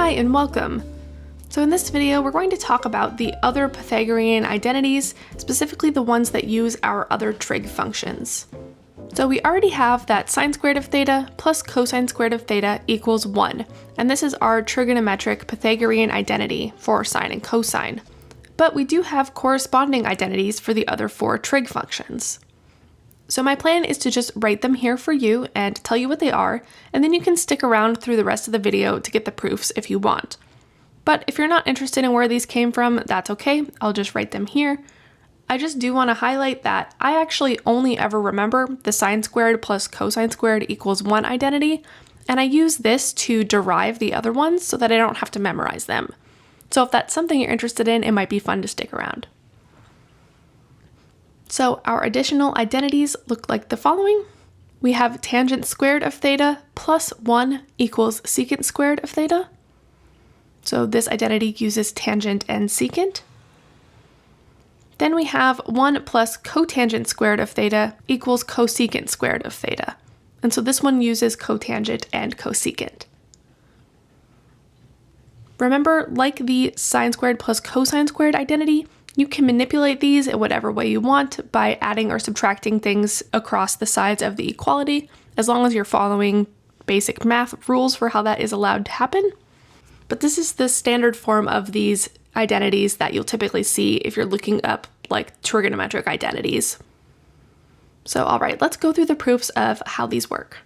Hi and welcome! So in this video we're going to talk about the other Pythagorean identities, specifically the ones that use our other trig functions. So we already have that sine squared of theta plus cosine squared of theta equals 1, and this is our trigonometric Pythagorean identity for sine and cosine. But we do have corresponding identities for the other four trig functions. So my plan is to just write them here for you and tell you what they are, and then you can stick around through the rest of the video to get the proofs if you want. But if you're not interested in where these came from, that's okay, I'll just write them here. I just do want to highlight that I actually only ever remember the sine squared plus cosine squared equals 1 identity, and I use this to derive the other ones so that I don't have to memorize them. So if that's something you're interested in, it might be fun to stick around. So our additional identities look like the following. We have tangent squared of theta plus 1 equals secant squared of theta. So this identity uses tangent and secant. Then we have 1 plus cotangent squared of theta equals cosecant squared of theta. And so this one uses cotangent and cosecant. Remember, like the sine squared plus cosine squared identity, you can manipulate these in whatever way you want by adding or subtracting things across the sides of the equality, as long as you're following basic math rules for how that is allowed to happen. But this is the standard form of these identities that you'll typically see if you're looking up like trigonometric identities. So alright, let's go through the proofs of how these work.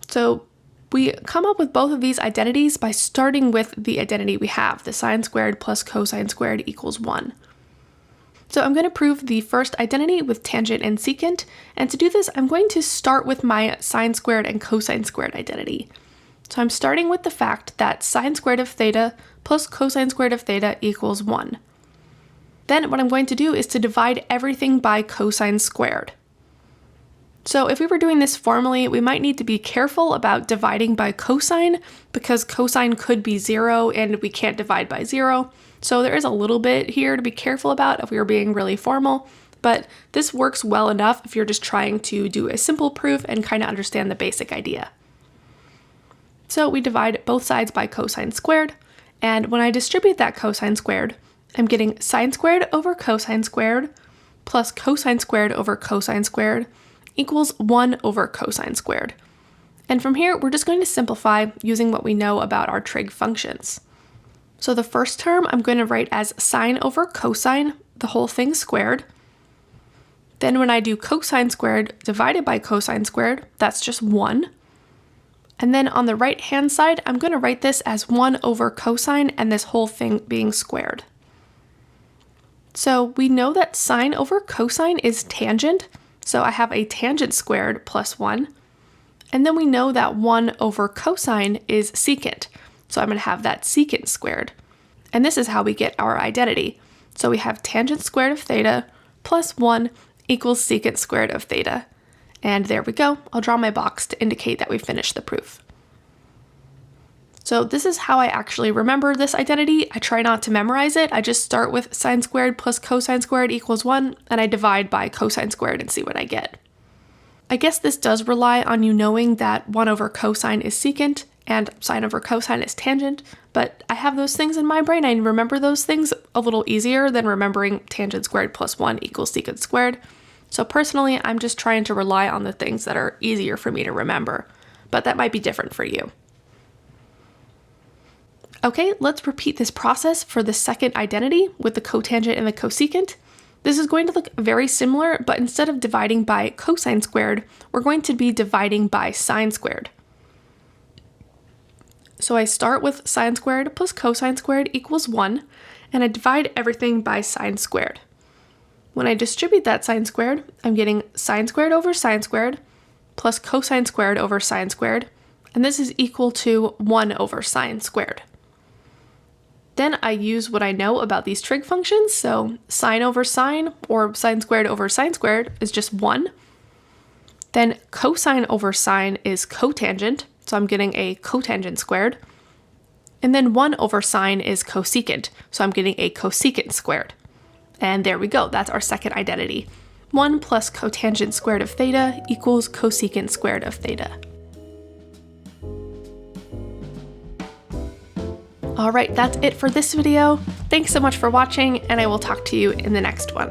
So we come up with both of these identities by starting with the identity we have, the sine squared plus cosine squared equals 1. So I'm going to prove the first identity with tangent and secant, and to do this I'm going to start with my sine squared and cosine squared identity. So I'm starting with the fact that sine squared of theta plus cosine squared of theta equals 1. Then what I'm going to do is to divide everything by cosine squared. So if we were doing this formally, we might need to be careful about dividing by cosine, because cosine could be 0 and we can't divide by 0. So there is a little bit here to be careful about if we were being really formal, but this works well enough if you're just trying to do a simple proof and kind of understand the basic idea. So we divide both sides by cosine squared, and when I distribute that cosine squared, I'm getting sine squared over cosine squared plus cosine squared over cosine squared equals 1 over cosine squared. And from here, we're just going to simplify using what we know about our trig functions. So the first term I'm going to write as sine over cosine, the whole thing squared. Then when I do cosine squared divided by cosine squared, that's just 1. And then on the right hand side, I'm going to write this as 1 over cosine and this whole thing being squared. So we know that sine over cosine is tangent, so I have a tangent squared plus 1. And then we know that 1 over cosine is secant, so I'm going to have that secant squared. And this is how we get our identity. So we have tangent squared of theta plus 1 equals secant squared of theta. And there we go. I'll draw my box to indicate that we finished the proof. So this is how I actually remember this identity. I try not to memorize it. I just start with sine squared plus cosine squared equals 1, and I divide by cosine squared and see what I get. I guess this does rely on you knowing that 1 over cosine is secant and sine over cosine is tangent, but I have those things in my brain. I remember those things a little easier than remembering tangent squared plus 1 equals secant squared. So personally, I'm just trying to rely on the things that are easier for me to remember, but that might be different for you. Okay, let's repeat this process for the second identity with the cotangent and the cosecant. This is going to look very similar, but instead of dividing by cosine squared, we're going to be dividing by sine squared. So I start with sine squared plus cosine squared equals 1, and I divide everything by sine squared. When I distribute that sine squared, I'm getting sine squared over sine squared plus cosine squared over sine squared, and this is equal to 1 over sine squared. Then I use what I know about these trig functions, so sine over sine, or sine squared over sine squared, is just 1. Then cosine over sine is cotangent, so I'm getting a cotangent squared. And then 1 over sine is cosecant, so I'm getting a cosecant squared. And there we go, that's our second identity. 1 plus cotangent squared of theta equals cosecant squared of theta. All right, that's it for this video. Thanks so much for watching, and I will talk to you in the next one.